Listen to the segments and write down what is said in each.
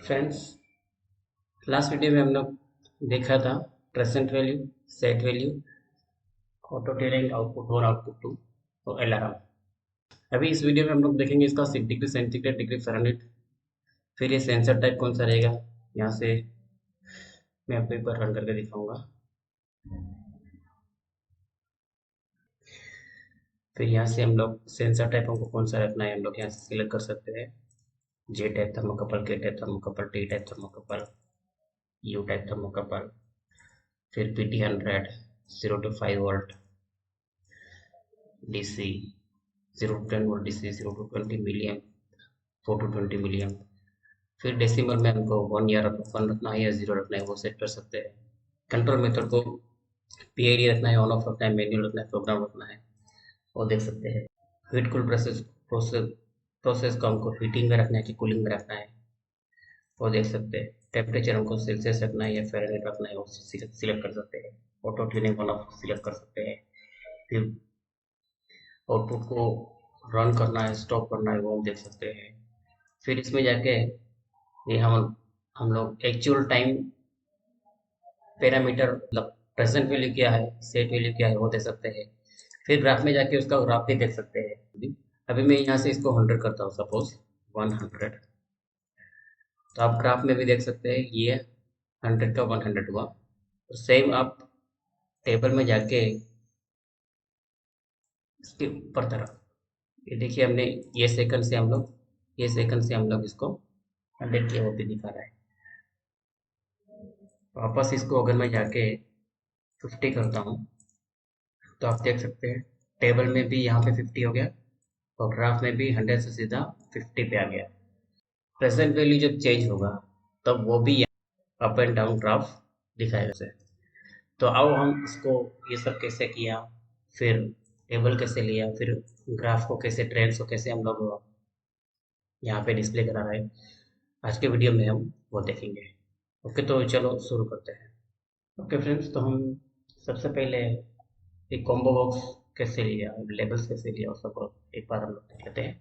Friends, last video में हम लोग देखा था present value, set value, auto telling, output one, output two और अलार्म। अभी इस वीडियो में हम लोग देखेंगे इसका डिग्री सेंटीग्रेड, डिग्री फ़ारेनहाइट, फिर ये सेंसर टाइप कौन सा रहेगा। यहाँ से मैं आपको एक बार रन करके दिखाऊंगा। फिर यहाँ से हम लोग सेंसर टाइप हमको कौन सा रखना है हम लोग यहाँ से सिलेक्ट कर सकते हैं। जे टाइप थर्मोकपल, के type thermocouple, T type thermocouple, you type thermocouple, फिर PT100, 0 to 5 volt DC, 0 to 10 volt DC, 0 to 20 million, 4 to 20 million. फिर डेसिमल में हमको 1 रखना है या 0 रखना है, वो सेट कर सकते हैं। कंट्रोल मेथड को PID रखना है, ऑन ऑफ रखना है, मैनुअल रखना है, प्रोग्राम रखना है, वो देख सकते हैं। हीट कूल प्रोसेस प्रोसेस को हमको हीटिंग में रखना है कि कूलिंग में रखना है, वो देख सकते हैं। टेम्परेचर हमको सेल्सियस रखना है या फ़ारेनहाइट रखना है, वो सिलेक्ट कर सकते हैं। Auto tuning on off select कर सकते हैं। फिर आउटपुट को रन करना है, स्टॉप करना है, वो हम देख सकते हैं। फिर इसमें जाके ये हम लोग एक्चुअल टाइम पैरामीटर, मतलब प्रेजेंट वैल्यू क्या है, सेट वैल्यू क्या है, वो दे सकते हैं। फिर ग्राफ में जाके उसका ग्राफ भी देख सकते हैं। अभी मैं यहाँ से इसको 100 करता हूँ, सपोज 100, तो आप ग्राफ में भी देख सकते हैं ये 100 का 100 हुआ। तो सेम आप टेबल में जाके इसके ऊपर तरफ ये देखिए, हमने ये सेकंड से हम लोग इसको 100 किया, वो भी दिखा रहा है। वापस इसको अगर मैं जाके 50 करता हूँ तो आप देख सकते हैं टेबल में भी यहाँ पे 50 हो गया और ग्राफ में भी 100 से सीधा 50 पे आ गया। प्रेजेंट वैल्यू जब चेंज होगा तब वो भी अप एंड डाउन ग्राफ दिखाएगा उसे। तो आओ हम इसको ये सब कैसे किया, फिर टेबल कैसे लिया, फिर ग्राफ को कैसे, ट्रेंड्स को कैसे हम लोग यहाँ पे डिस्प्ले करा रहे हैं, आज के वीडियो में हम वो देखेंगे। ओके, तो चलो शुरू करते हैं। ओके फ्रेंड्स, तो हम सबसे पहले एक कॉम्बो बॉक्स कैसे लिया, लेबल्स कैसे लिया, उस सबको एक बार हम लोग देख लेते हैं।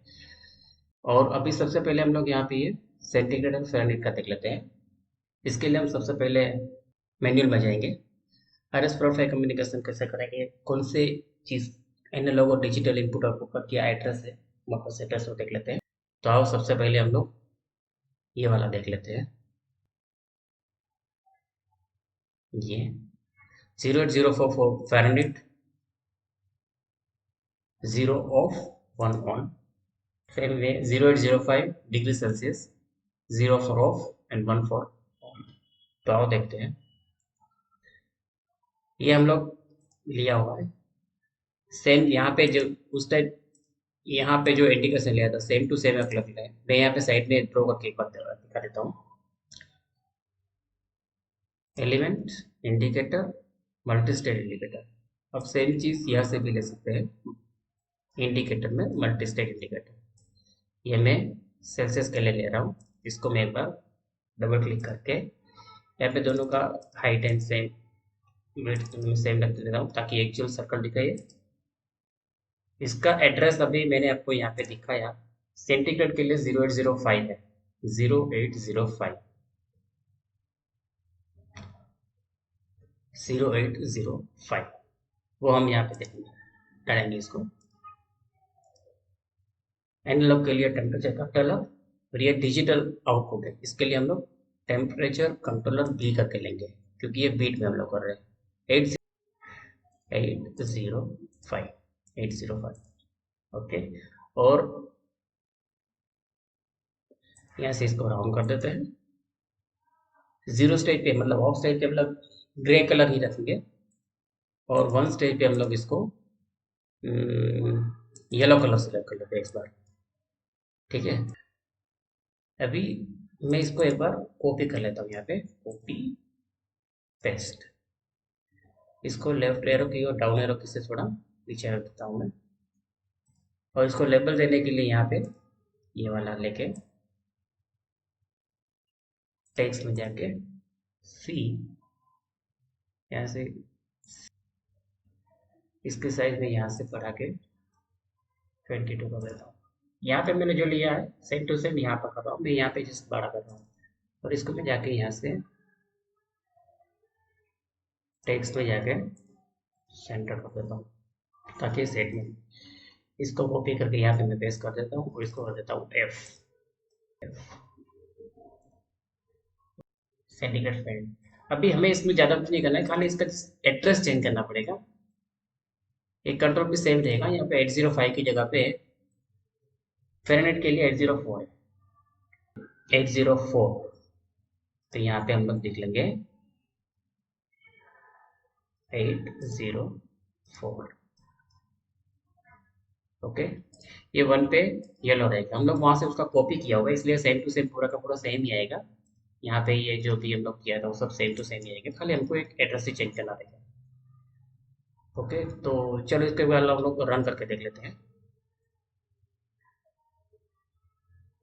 और अभी सबसे पहले हम लोग यहाँ पे ये सेंटीग्रेड और फ़ारेनहाइट का देख लेते हैं। इसके लिए हम सबसे पहले मैनुअल में जाएंगे। RS प्रोफाइल कम्युनिकेशन कैसे करेंगे, कौन से चीज़ एनालॉग और डिजिटल इनपुट आउटपुट का क्या एड्रेस है, वापस एड्रेस को देख लेते हैं। तो आओ सबसे पहले हम लोग ये वाला देख लेते हैं। ये 08044 फ़ारेनहाइट, 0 ऑफ 1 ऑन। फिर में 0805 degree Celsius, 0 for of and 1 for on. तो आओ देखते हैं। ये हम लोग लिया हुआ है सेम, यहाँ पे जो उस टाइप यहाँ पे जो इंडिकेशन लिया था सेम टू सेम मतलब है। मैं यहाँ पे साइड में ड्रॉ करके एक बार दिखा देता हूँ। Element, indicator, multi state indicator. अब सेम चीज़ यहाँ से भी ले सकते हैं। इंडिकेटर में मल्टी स्टेट इंडिकेटर, ये मैं सेल्सियस के लिए ले रहा हूँ। इसको मैं एक बार डबल क्लिक करके यहाँ पे दोनों का height and same weight same रख दे रहा हूँ ताकि एक्चुअल सर्कल दिखाए। इसका एड्रेस अभी मैंने आपको यहाँ पे दिखाया। सेंटीग्रेड के लिए 0805 है, 0805, 0805, वो हम यहाँ पे देखेंगे, डालेंगे इसको। एनालॉग के लिए टेम्परेचर कंट्रोलर, और ये डिजिटल आउटपुट है, इसके लिए हम लोग टेम्परेचर कंट्रोलर B करके लेंगे क्योंकि ये बीट में हम लोग कर रहे हैं। 805, 805। ओके, और यहाँ से इसको राउंड कर देते हैं। 0 स्टेज पे, मतलब ऑफ स्टेज पे हम लोग ग्रे कलर ही रखेंगे, और 1 स्टेज पे हम लोग इसको येलो कलर से कर लेते हैं इस बार। ठीक है, अभी मैं इसको एक बार कॉपी कर लेता हूँ, यहाँ पे कॉपी पेस्ट। इसको लेफ्ट एरो की और डाउन एरो की से थोड़ा पीछे रख देता हूँ मैं, और इसको लेबल देने के लिए यहाँ पे ये वाला लेके टेक्स्ट में जाके सी, यहाँ से इसके साइज में यहाँ से बढ़ा के 22 कर देता हूँ। यहाँ पे मैंने जो लिया है सेम टू सेम यहाँ पर कर रहा हूँ मैं, यहाँ पे जिस बड़ा कर रहा हूँ। और इसको मैं जाके यहाँ से टेक्स्ट में जाके सेंटर कर देता हूँ ताकि सेट में इसको कॉपी करके यहाँ पे मैं पेस्ट कर देता हूँ और इसको कर देता हूँ एफ सेंटीग्रेड फील्ड। अभी हमें इसमें ज़्यादा कुछ नहीं करना है, खाली इसका एड्रेस चेंज करना पड़ेगा। एक कंट्रोल भी सेम रहेगा, यहाँ पे 805 की जगह पे फ़ारेनहाइट के लिए 804 है, 804। तो यहाँ पे हम लोग लिख लेंगे 804। ओके, ये 1 पे येलो रहेगा, हम लोग वहाँ से उसका कॉपी किया होगा इसलिए सेम टू सेम पूरा का पूरा सेम ही आएगा। यहाँ पे ये जो भी हम लोग किया था वो सब सेम टू सेम ही आएगा, खाली हमको एक एड्रेस ही चेंज करना रहेगा। ओके, तो चलो इसके बाद हम लोग रन करके देख लेते हैं।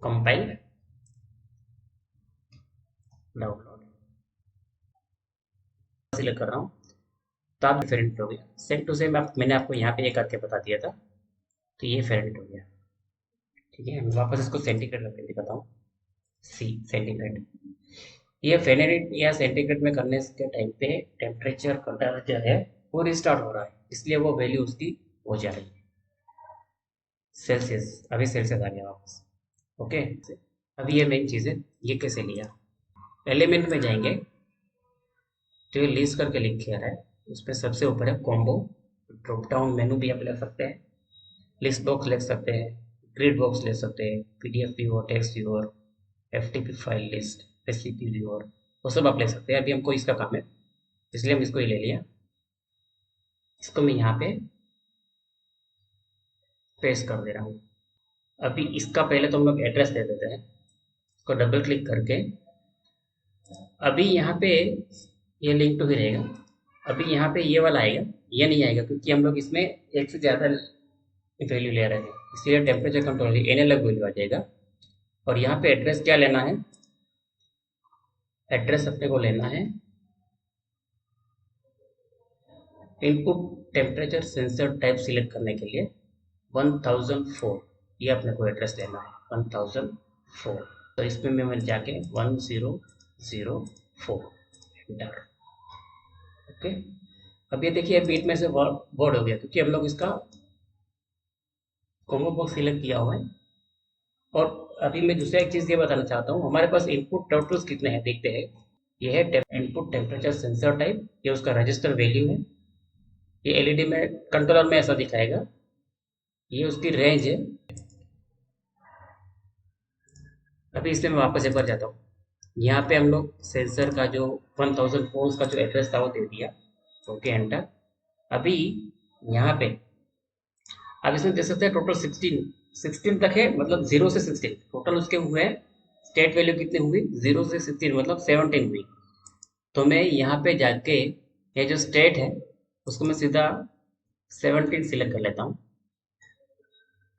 कंपाइल, डाउनलोड सिलेक्ट कर रहा हूँ तो आप डिफरेंट हो गया, सेम टू सेम। मैंने आपको यहाँ पे ये करके बता दिया था, तो ये फेरेंट हो गया। ठीक है, मैं वापस इसको सेंटीग्रेड करके दिखाता हूँ। सी सेंटीग्रेड, ये फेरेनहाइट या सेंटीग्रेड में करने के टाइम पे टेम्परेचर कंट्रोल जो है वो रिस्टार्ट हो रहा है, इसलिए वो वैल्यू उसकी हो जा रही है सेल्सियस। अभी सेल्सियस आ गया वापस। ओके, अभी ये मेन चीज़ है, ये कैसे लिया। एलिमेंट में जाएंगे तो ये लिस्ट करके लिख रहा है, उस पर सबसे ऊपर है कॉम्बो। ड्रॉप डाउन मेनू भी आप ले सकते हैं, लिस्ट बॉक्स ले सकते हैं, ग्रिड बॉक्स ले सकते हैं, PDF viewer, text viewer, FTP file list, SCP viewer, वो सब आप ले सकते हैं। अभी हमको इसका काम है इसलिए हम इसको ही ले लिया। इसको मैं यहाँ पे पेस्ट कर दे रहा हूँ। अभी इसका पहले तो हम लोग एड्रेस दे देते हैं, इसको डबल क्लिक करके अभी यहाँ पे ये लिंक टू ही रहेगा। अभी यहाँ पे ये वाला आएगा, ये नहीं आएगा क्योंकि हम लोग इसमें एक से ज़्यादा वैल्यू ले रहे हैं, इसलिए टेम्परेचर कंट्रोल एन अलग वैल्यू आ जाएगा। और यहाँ पे एड्रेस क्या लेना है, एड्रेस अपने को लेना है input temperature sensor type select करने के लिए 1004, ये अपने को एड्रेस लेना है 1004। तो इसमें मैं जाके 1004 एंटर। ओके, अब ये देखिए बीट में से वर्ड हो गया क्योंकि हम लोग इसका कॉम्बो बॉक्स सिलेक्ट किया हुआ है। और अभी मैं दूसरा एक चीज़ ये बताना चाहता हूँ, हमारे पास इनपुट टोटल्स कितने हैं देखते हैं। ये है इनपुट टेम्परेचर सेंसर टाइप, ये उसका रजिस्टर वैल्यू है। ये एलईडी में कंट्रोलर में ऐसा दिखाएगा, ये उसकी रेंज है। अभी इसलिए मैं वापस एक बार जाता हूँ, यहाँ पे हम लोग सेंसर का जो 1004 का जो एड्रेस था वो दे दिया। Okay enter. अभी यहाँ पे अब इसमें देख सकते हैं टोटल 16 तक है, मतलब 0 से 16 टोटल उसके हुए हैं। स्टेट वैल्यू कितनी हुई, 0 से 16 मतलब 17 हुई। तो मैं यहाँ पे जाके ये जो स्टेट है उसको मैं सीधा 17 सिलेक्ट कर लेता हूँ।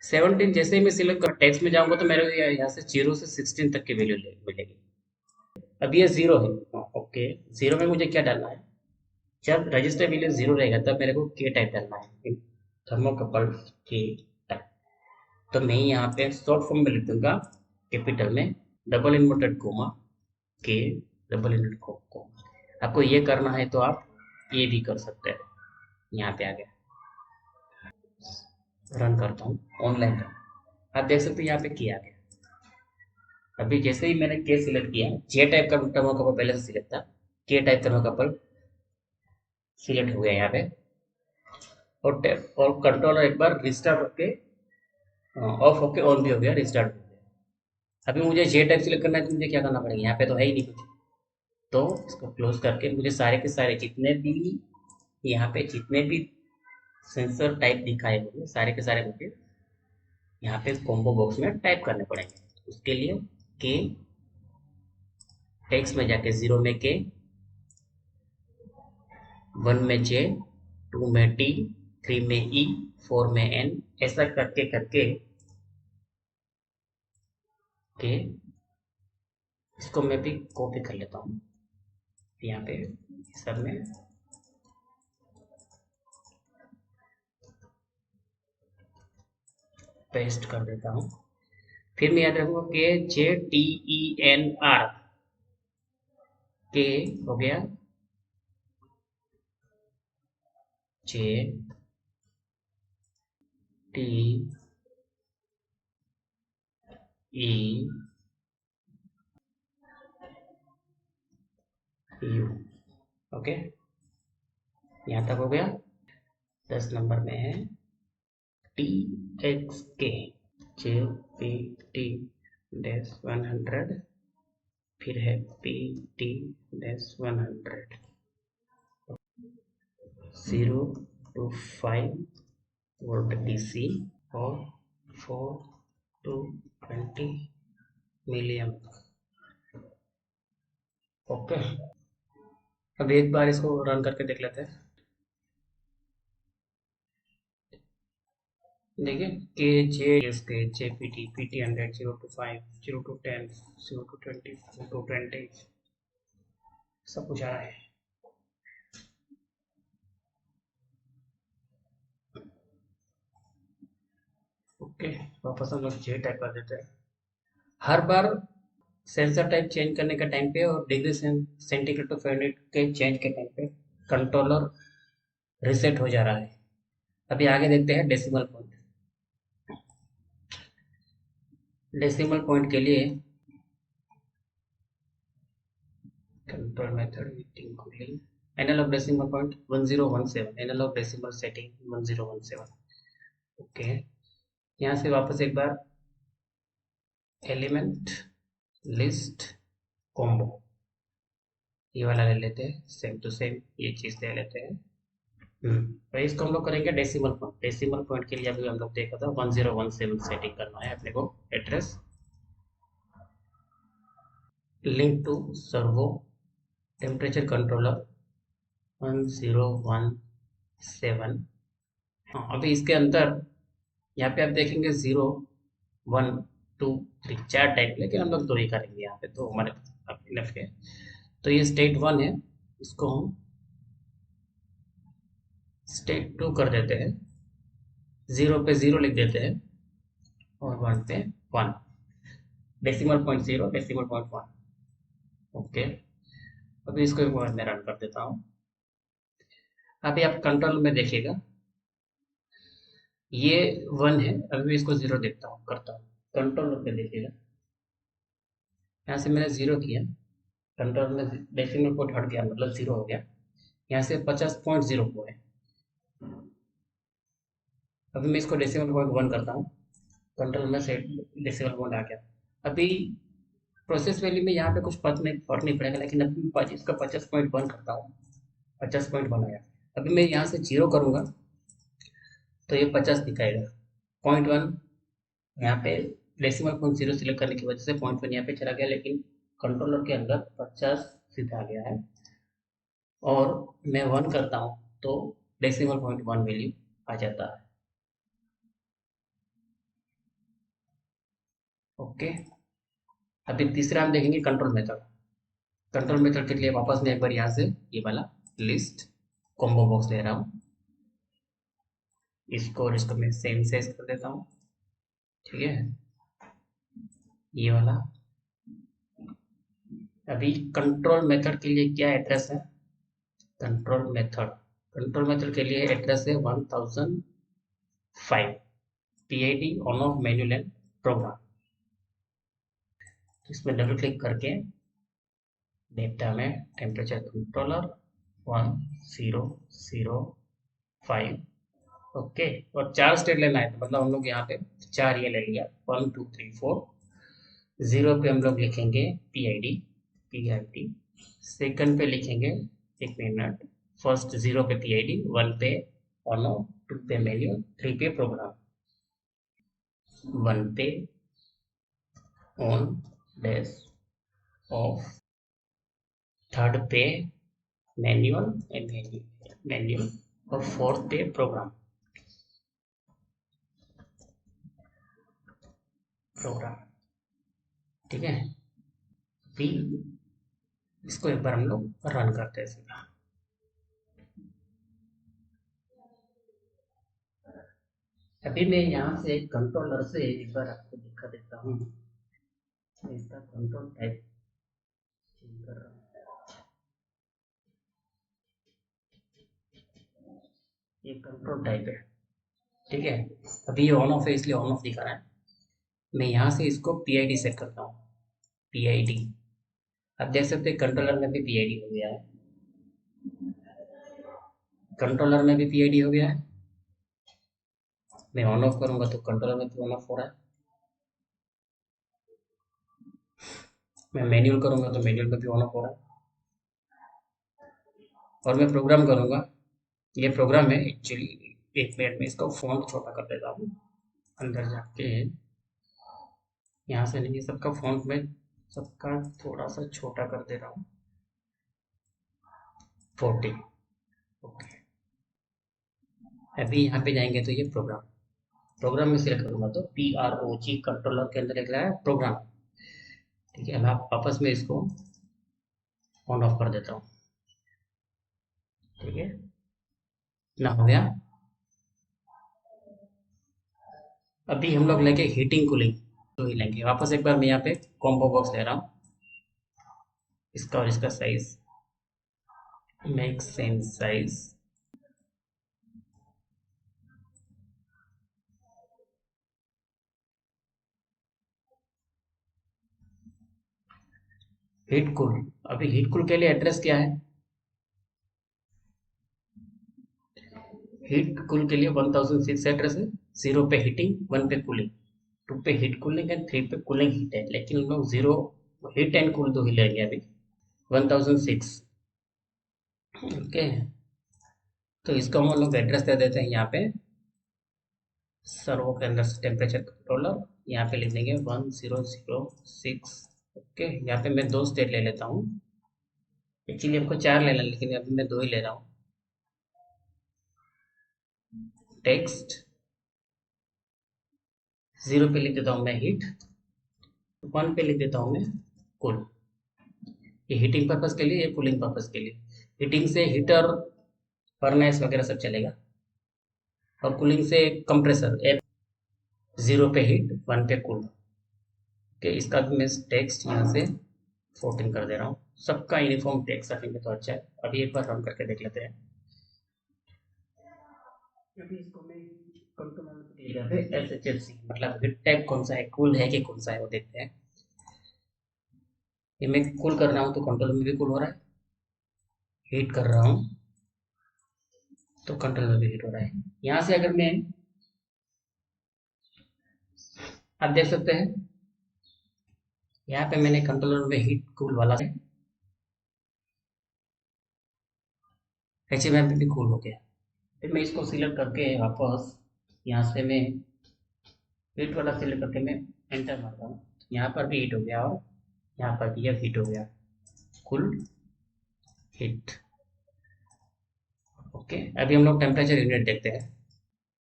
17 जैसे ही मैं सिलेक्ट कर टेक्स्ट में जाऊंगा तो मेरे यहाँ से 0 से 16 तक की वैल्यू मिलेगी। अब ये 0 है। ओके, 0 में मुझे क्या डालना है, जब रजिस्टर वैल्यू 0 रहेगा तब मेरे को के टाइप डालना है, थर्मोकपल के टाइप। तो मैं यहाँ पे शॉर्ट फॉर्म में लिख दूंगा कैपिटल में डबल इन्वर्टेड कोमा के डबल इन्वर्टेड कोमा। आपको ये करना है तो आप ये भी कर सकते हैं। यहाँ पे आ गया, रन करता हूँ ऑनलाइन का, आप देख सकते हैं यहाँ पे के आ गया। अभी जैसे ही मैंने के सिलेक्ट किया, जे टाइप का थर्मोकपल पहले से सिलेक्ट था, के टाइप थर्मोकपल सिलेक्ट हो गया यहाँ पे। और कंट्रोलर एक बार रिस्टार्ट होके ऑफ होके ऑन भी हो गया, रिस्टार्ट भी हो गया। अभी मुझे जे टाइप सिलेक्ट करना है तो मुझे क्या करना पड़ेगा, यहाँ पे तो है ही नहीं कुछ। तो इसको क्लोज करके मुझे सारे के सारे जितने भी यहाँ पे जितने भी सेंसर टाइप दिखाए होंगे सारे के सारे मुझे यहाँ पे कॉम्बो बॉक्स में टाइप करने पड़ेंगे। उसके लिए के टेक्स्ट में जाके 0 में के, 1 में जे, 2 में टी, 3 में ई, 4 में एन, ऐसा करके करके के इसको मैं भी कॉपी कर लेता हूँ यहाँ पे सब में। पेस्ट कर देता हूँ। फिर मैं याद रखूंगा के जे टी ई एन आर, के हो गया, जे टी ई यू। ओके, यहाँ तक हो गया। 10 नंबर में है टी एक्स के, जे पी टी डैश 100, फिर है P T dash 100, 0 to 5 volt DC और 4 to 20 मिलियम। ओके, अब एक बार इसको रन करके देख लेते हैं। देखिए, के जे एस के J P T 100, 0 to 5, 0 to 10, 0 to 20, 0 to 20, सब कुछ आ रहा है। ओके, वापस हम लोग जे टाइप कर देते हैं। हर बार सेंसर टाइप चेंज करने के टाइम पे और डिग्री सेंटीग्रेड टू फ़ारेनहाइट के चेंज के टाइम पे कंट्रोलर रिसेट हो जा रहा है। अभी आगे देखते हैं डेसिमल पॉइंट। डेसिमल पॉइंट के लिए control method meeting cooling, analog decimal point 1017, analog decimal setting 1017। Okay, यहाँ से वापस एक बार एलिमेंट लिस्ट कॉम्बो ये वाला ले लेते हैं, सेम टू सेम ये चीज़ ले लेते हैं। तो इसको हम लोग करेंगे डेसिमल पॉइंट। डेसिमल पॉइंट के लिए अभी हम लोग देखा था 1017 सेटिंग करना है अपने को। Address link to servo temperature controller 1017। हाँ, अभी इसके अंदर यहाँ पे आप देखेंगे 0 1 2 3 4 टाइप, लेकिन हम लोग 2 ही करेंगे यहाँ पे, तो हमारे इनफ है। तो ये स्टेट 1 है, इसको हम स्टेट 2 कर देते हैं। 0 पे 0 लिख देते हैं और 1 पे 1, decimal point 0, decimal point 1। Okay, अभी इसको एक बार मैं रन कर देता हूँ। अभी आप कंट्रोल में देखिएगा, ये 1 है। अभी मैं इसको 0 देखता हूँ, करता हूँ। कंट्रोल पे देखिएगा, यहाँ से मैंने 0 किया, कंट्रोल में डेसिमल पॉइंट हट गया, मतलब 0 हो गया। यहाँ से 50.04 है। अभी मैं इसको डेसिमल पॉइंट 1 करता हूँ, कंट्रोल में से डेसिमल पॉइंट आ गया। अभी प्रोसेस वैल्यू में यहाँ पे कुछ फर्क नहीं पड़ेगा, लेकिन अभी मैं इसका 50.1 करता हूँ, 50.1 आया। अभी मैं यहाँ से 0 करूँगा तो ये 50 दिखाएगा। 0.1 यहाँ पे डेसिमल पॉइंट 0 सिलेक्ट करने की वजह से 0.1 यहाँ पे चला गया, लेकिन कंट्रोलर के अंदर 50 सीधा आ गया है। और मैं 1 करता हूँ तो डेसिमल पॉइंट 1 वैल्यू आ जाता है। ओके, अभी तीसरा हम देखेंगे कंट्रोल मेथड। कंट्रोल मेथड के लिए वापस मैं एक बार यहाँ से ये वाला लिस्ट कॉम्बो बॉक्स ले रहा हूँ, इसको और इसको मैं सेम साइज कर देता हूँ। ठीक है, ये वाला। अभी कंट्रोल मेथड के लिए क्या एड्रेस है? कंट्रोल मेथड के लिए एड्रेस है 1005 PID on off manual and program. इसमें डबल क्लिक करके डेटा में टेम्परेचर कंट्रोलर 1005। ओके, और 4 स्टेट लेना है, तो मतलब हम लोग यहाँ पे 4 ये ले लिया, 1 2 3 4। 0 पे हम लोग लिखेंगे PID। सेकंड पे लिखेंगे, एक मिनट, फर्स्ट 0 पे PID, 1 पे ऑन, 2 पे मैनुअल, 3 पे प्रोग्राम, 1 पे ऑन डैश ऑफ, थर्ड पे मैनुअल एंड मैनुअल, और फोर्थ पे प्रोग्राम। ठीक है, फिर इसको एक बार हम लोग रन करते हैं सीधा। अभी मैं यहाँ से कंट्रोलर से एक बार आपको दिखा देता हूँ, इसका कंट्रोल टाइप चेंज कर रहा हूँ। ये कंट्रोल टाइप है, ठीक है। अभी ये ऑन ऑफ है इसलिए ऑन ऑफ दिखा रहा है। मैं यहाँ से इसको पीआईडी सेट करता हूँ, पीआईडी। आप देख सकते हैं कंट्रोलर में भी पीआईडी हो गया है, कंट्रोलर में भी पीआईडी हो गया है। मैं ऑन ऑफ करूंगा तो कंट्रोलर में भी ऑन ऑफ हो रहा है। मैं मैन्युअल करूंगा तो मैन्युअल में भी ऑन ऑफ हो रहा है। और मैं प्रोग्राम करूंगा, ये प्रोग्राम है एक्चुअली। एक मिनट में इसका फॉन्ट छोटा कर देता हूँ, अंदर जाके यहाँ से नहीं, सबका फॉन्ट में सबका थोड़ा सा छोटा कर दे रहा हूँ, 40। ओके, अभी यहाँ पे जाएंगे तो ये प्रोग्राम, प्रोग्राम में सिलेक्ट करूंगा तो PROG कंट्रोलर के अंदर लिख रहा है प्रोग्राम, ठीक है। मैं वापस में इसको ऑन ऑफ कर देता हूँ, ठीक है ना, हो गया। अभी हम लोग लेंगे हीटिंग कूलिंग, तो ही लेंगे वापस एक बार। मैं यहाँ पे कॉम्बो बॉक्स ले रहा हूँ, इसका और इसका size make same size, heat cool. अभी हीट कूल के लिए एड्रेस क्या है? हीट कूल के लिए 1006 एड्रेस है। 0 पे हीटिंग, 1 पे कूलिंग, 2 पे हीट कूलिंग एंड 3 पे कूलिंग हीट है, लेकिन हम लोग 0 हीट एंड कूल दो ही लेंगे अभी। 1006, ओके। तो इसको हम लोग एड्रेस दे देते हैं यहाँ पे सर्वो के अंदर से टेम्परेचर कंट्रोलर, यहाँ पे लिख देंगे 1006। ओके, यहाँ पे मैं 2 स्टेट ले लेता हूँ, एक्चुअली हमको 4 लेना लेकिन अभी मैं 2 ही ले रहा हूँ। टेक्स्ट 0 पे लिख देता हूँ मैं हीट, 1 पे लिख देता हूँ मैं कूल। ये हीटिंग पर्पज के लिए, ये कूलिंग पर्पज के लिए। हीटिंग से हीटर फर्नेस वगैरह सब चलेगा, और कूलिंग से कंप्रेसर। 0 पे हीट, 1 पे कूल, ओके। इसका भी मैं टेक्स्ट यहाँ से 14 कर दे रहा हूँ। सबका यूनिफॉर्म टेक्स्ट रखेंगे तो अच्छा है। अभी एक बार रन करके देख लेते हैं। अभी इसको मैं कंट्रोल पे SHFC, मतलब हीट टाइप कौन सा है, कूल है कि कौन सा है वो देखते हैं। ये मैं कूल कर रहा हूँ तो कंट्रोल में भी कूल हो रहा है, हीट कर रहा हूँ तो कंट्रोल में भी हीट हो रहा है। यहाँ से अगर मैं, आप देख सकते हैं यहाँ पे मैंने कंट्रोलर में हीट कूल वाला है, HMI भी कूल हो गया। फिर मैं इसको सिलेक्ट करके वापस यहाँ से मैं हीट वाला सिलेक्ट करके मैं एंटर मारता हूँ, यहाँ पर भी हीट हो गया और यहाँ पर भी यह हीट हो गया, कूल हीट। ओके, अभी हम लोग टेम्परेचर यूनिट देखते हैं।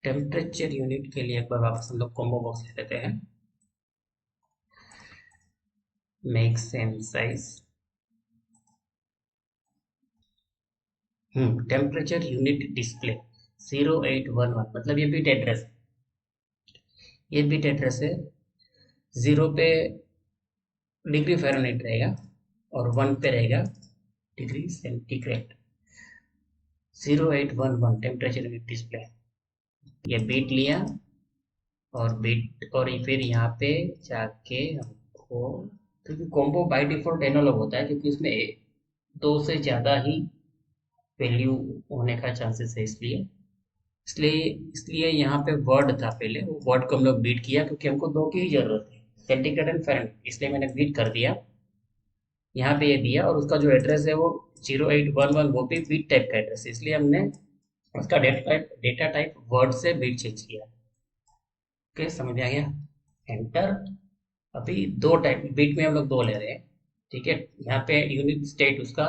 टेम्परेचर यूनिट के लिए एक बार वापस हम लोग कॉम्बो बॉक्स ले लेते हैं, make same size. Temperature unit display 0811, मतलब ये बिट एड्रेस है, ये बिट एड्रेस है। 0 पे डिग्री फ़ारेनहाइट रहेगा और 1 पे रहेगा degree centigrade. 0811 temperature unit display, ये बीट लिया और बीट, और फिर यहाँ पे जाके हमको, क्योंकि कॉम्बो बाय डिफॉल्ट एनालॉग होता है क्योंकि उसमें 2 से ज़्यादा ही वैल्यू होने का चांसेस है, इसलिए इसलिए इसलिए यहाँ पे वर्ड था पहले, वो वर्ड को हम लोग बीट किया क्योंकि हमको 2 की ही जरूरत है, सेंटीग्रेड एंड फ़ारेनहाइट, इसलिए मैंने बीट कर दिया। यहाँ पे ये दिया और उसका जो एड्रेस है वो 0811, वो भी बीट टाइप का एड्रेस है, इसलिए हमने उसका डेटा टाइप वर्ड से बीट चेंज किया। ओके, समझ में आ गया, एंटर। अभी 2 टाइप बीट में हम लोग 2 ले रहे हैं, ठीक है। यहाँ पे यूनिट स्टेट उसका,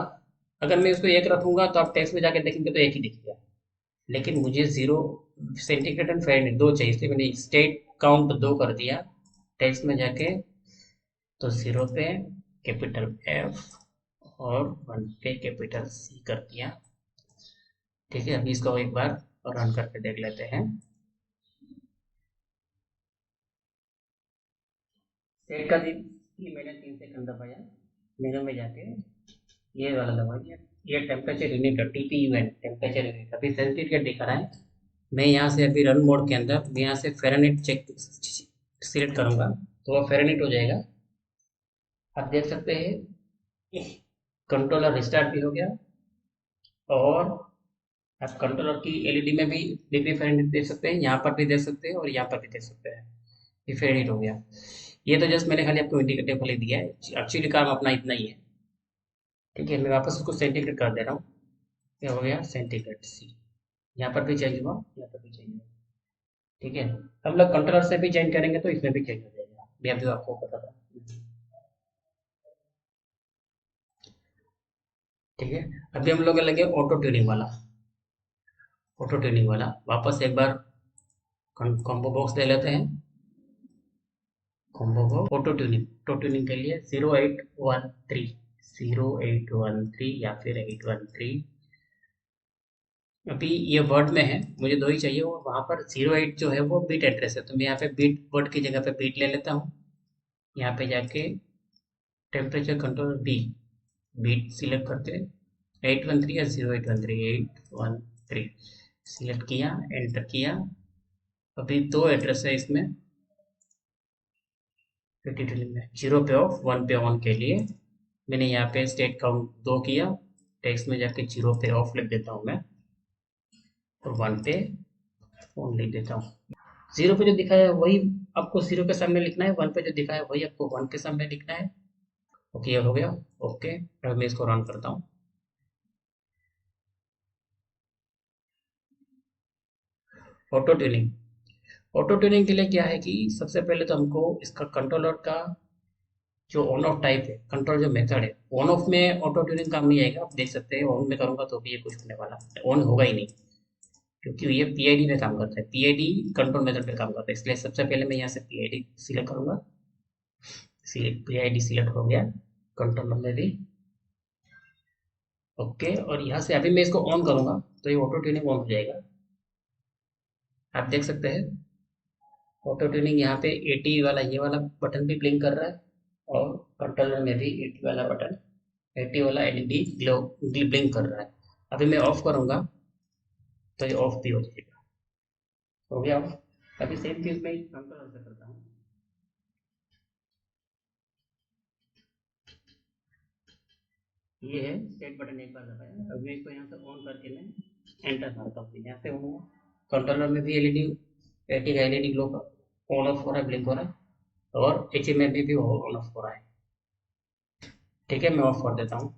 अगर मैं उसको 1 रखूंगा तो आप टेक्स्ट में जाके देखेंगे तो 1 ही दिखेगा, लेकिन मुझे 0 सेंटीग्रेड एंड फ़ारेनहाइट 2 चाहिए, इसलिए मैंने स्टेट काउंट 2 कर दिया टेक्स्ट में जाके। तो 0 पे कैपिटल F और 1 पे कैपिटल C कर दिया, ठीक है। अभी इसको एक बार रन करके देख लेते हैं। सेट का दिन कि मैंने 3 सेकंड दबाया, मेनू में जाके ये वाला दबा दिया, ये टेम्परेचर यूनिट है, TPUN टेम्परेचर यूनिट, अभी सेंटीग्रेड दिखा रहा है मैं यहाँ से अभी रन मोड के अंदर मैं यहाँ से फ़ारेनहाइट चेक सिलेक्ट करूँगा तो वह फ़ारेनहाइट हो जाएगा। आप देख सकते हैं कंट्रोलर रिस्टार्ट भी हो गया और आप कंट्रोलर की एलईडी में भी डिग्री फ़ारेनहाइट देख सकते हैं, यहाँ पर भी देख सकते हैं और यहाँ पर भी देख सकते हैं। ये फ़ारेनहाइट हो गया। ये तो जस्ट मैंने खाली आपको इंडिकेटर खाली दिया है, एक्चुअली काम अपना इतना ही है। ठीक है, मैं वापस उसको सेंटीग्रेड कर दे रहा हूँ। ये हो गया सेंटीग्रेड सी। यहाँ पर भी चेंज हुआ, यहाँ पर भी चेंज हुआ। ठीक है, हम लोग कंट्रोलर से भी चेंज करेंगे तो इसमें भी चेंज हो जाएगा। मैं अभी आपको बता रहा हूँ। ठीक है, अभी हम लोग लगे ऑटो ट्यूनिंग वाला। ऑटो ट्यूनिंग वाला वापस एक बार कॉम्बो बॉक्स ले लेते हैं। कॉम्बो बॉक्स ऑटो ट्यूनिंग के लिए 0813 0813 या फिर 813। अभी ये वर्ड में है, मुझे दो ही चाहिए। वो वहाँ पर 08 जो है वो बीट एड्रेस है, तो मैं यहाँ पे बीट वर्ड की जगह पे बीट ले लेता हूँ। यहाँ पे जाके temperature control B bit select करते हैं। 813 या 0813 813 सिलेक्ट किया, एंटर किया। अभी दो एड्रेस है इसमें, 52 में 0 पे ऑफ 1 पे ऑन के लिए मैंने यहाँ पे स्टेट काउंट 2 किया। टेक्स्ट में जाके 0 पे ऑफ लिख देता हूँ मैं और 1 पे ऑन लिख देता हूँ। 0 पे जो दिखाया है वही आपको 0 के सामने लिखना है, 1 पे जो दिखाया है वही आपको 1 के सामने लिखना है। ओके, ये हो गया। ओके, अब मैं इसको रन करता हूँ। Auto tuning. ऑटो ट्यूनिंग के लिए क्या है कि सबसे पहले तो हमको इसका कंट्रोलर का जो ऑन ऑफ टाइप है, कंट्रोल जो मेथड है, ऑन ऑफ में ऑटो ट्यूनिंग काम नहीं आएगा। आप देख सकते हैं ऑन में करूंगा तो भी ये कुछ होने वाला, ऑन होगा ही नहीं, क्योंकि ये पीआईडी में काम करता है। पीआईडी कंट्रोल मेथड पे काम करता है, इसलिए सबसे पहले मैं यहाँ से पीआईडी सिलेक्ट करूंगा। पीआईडी सिलेक्ट हो गया कंट्रोलर में भी। ओके, और यहाँ से अभी मैं इसको ऑन करूंगा तो ये ऑटो ट्यूनिंग ऑन हो जाएगा। आप देख सकते हैं ऑटो ट्यूनिंग यहाँ पे 80 वाला ये वाला बटन भी ब्लिंक कर रहा है और कंट्रोलर में भी 80 वाला बटन, 80 वाला एलईडी ग्लो ब्लिंक कर रहा है। अभी मैं ऑफ करूंगा तो ये ऑफ भी हो जाएगा। हो गया ऑफ। अभी सेम चीज मैं कंट्रोलर से करता हूँ। ये है सेट बटन, एक बार दबाया। अब मैं इसको यहाँ से ऑन करके मैं एंटर मारता हूँ, यहाँ से ऑन हुआ। कंट्रोलर में भी एलईडी 80 का एलईडी ग्लो ऑन ऑफ हो रहा है, ब्लिंक हो रहा है और एचएमआई में भी ऑन ऑफ हो रहा है। ठीक है, मैं ऑफ कर देता हूँ।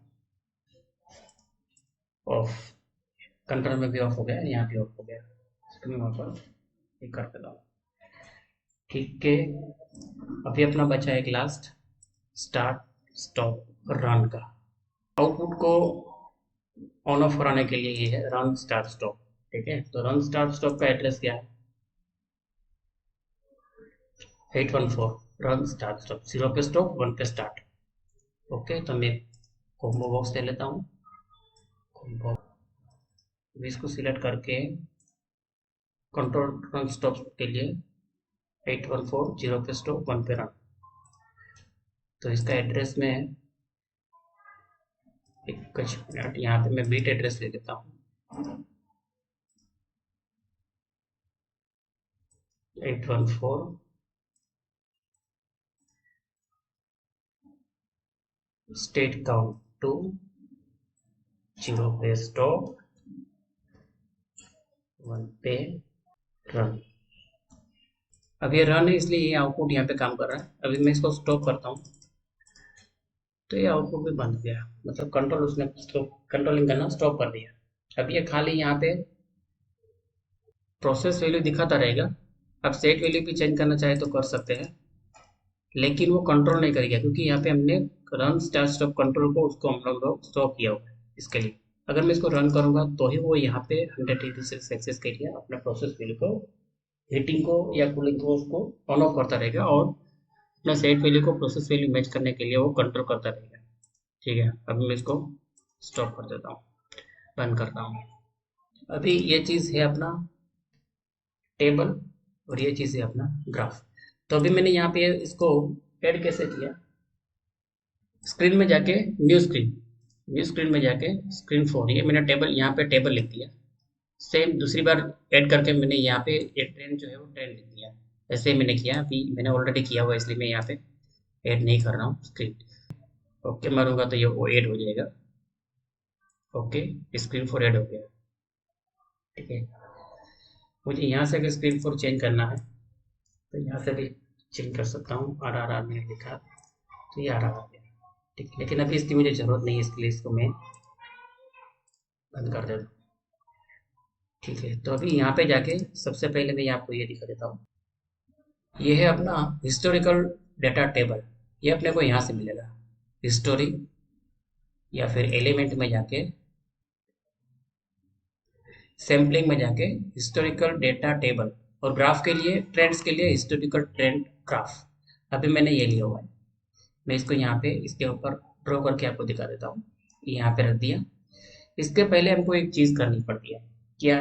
ऑफ, कंट्रोल में भी ऑफ हो गया, यहाँ भी ऑफ हो गया। इसको मैं वहाँ पर ये कर देता हूँ। ठीक है, अभी अपना बचा एक लास्ट स्टार्ट स्टॉप रन का। आउटपुट को ऑन ऑफ कराने के लिए ये है रन स्टार्ट स्टॉप। ठीक है, तो रन स्टार्ट स्टॉप का एड्रेस क्या है? 814 रन स्टार्ट स्टॉप, 0 पे स्टॉप 1 पे स्टार्ट। ओके, तो मैं कॉम्बो बॉक्स ले लेता हूँ। कॉम्बो इसको सिलेक्ट करके कंट्रोल रन स्टॉप के लिए 814 0 पे स्टॉप 1 पे रन। तो इसका एड्रेस में एक कुछ मिनट, यहाँ पे मैं बीट एड्रेस ले लेता हूँ। 814 स्टेट काउंट 2 0 पे स्टॉप 1 पे रन। अब ये रन है इसलिए ये आउटपुट यहाँ पे काम कर रहा है। अभी मैं इसको स्टॉप करता हूँ तो ये आउटपुट भी बंद हो गया, मतलब कंट्रोल उसने कंट्रोलिंग करना स्टॉप कर दिया। अब ये खाली यहाँ पे प्रोसेस वैल्यू दिखाता रहेगा। अब सेट वैल्यू भी चेंज करना चाहे तो कर सकते हैं, लेकिन वो कंट्रोल नहीं करेगा क्योंकि यहाँ पे हमने रन स्टार्ट स्टॉप कंट्रोल को उसको हम लोग स्टॉप किया हुआ है इसके लिए। अगर मैं इसको रन करूंगा तो ही वो यहाँ पे 100 डिग्री सेल्सियस के लिए अपने प्रोसेस वैल्यू को, हीटिंग को या कूलिंग को उसको ऑन ऑफ करता रहेगा और अपना सेट वैल्यू को प्रोसेस वैल्यू मैच करने के लिए वो कंट्रोल करता रहेगा। ठीक है, अब मैं इसको स्टॉप कर देता हूँ, बंद करता हूँ। अभी ये चीज़ है अपना टेबल और ये चीज़ है अपना ग्राफ। तो अभी मैंने यहाँ पे इसको ऐड कैसे किया, स्क्रीन में जाके न्यू स्क्रीन में जाके स्क्रीन 4, ये मैंने टेबल यहाँ पे टेबल लिख दिया। सेम दूसरी बार ऐड करके मैंने यहाँ पे ये ट्रेंड जो है वो ट्रेंड लिख दिया। ऐसे मैंने किया, अभी मैंने ऑलरेडी किया हुआ इसलिए मैं यहाँ पे ऐड नहीं कर रहा हूँ स्क्रिप्ट। ओके मारूंगा तो ये वो ऐड हो जाएगा। ओके, स्क्रीन फॉर ऐड हो गया। ठीक है, मुझे यहाँ से अगर स्क्रीन फॉर चेंज करना है तो यहाँ से भी चेंज कर सकता हूँ। RRR मैंने लिखा तो ये RRR आ गया। ठीक है, लेकिन अभी इसकी मुझे ज़रूरत नहीं है, इसलिए इसको मैं बंद कर देता हूँ। ठीक है, तो अभी यहाँ पे जाके सबसे पहले मैं आपको ये दिखा देता हूँ। ये है अपना हिस्टोरिकल डेटा टेबल। ये अपने को यहाँ से मिलेगा, हिस्टोरी या फिर एलिमेंट में जाके सैम्पलिंग में जाके हिस्टोरिकल डेटा टेबल, और ग्राफ के लिए ट्रेंड्स के लिए हिस्टोरिकल ट्रेंड ग्राफ। अभी मैंने ये लिया हुआ है, मैं इसको यहाँ पे इसके ऊपर ड्रॉ करके आपको दिखा देता हूँ। यहाँ पे रख दिया। इसके पहले हमको एक चीज़ करनी पड़ती है, क्या?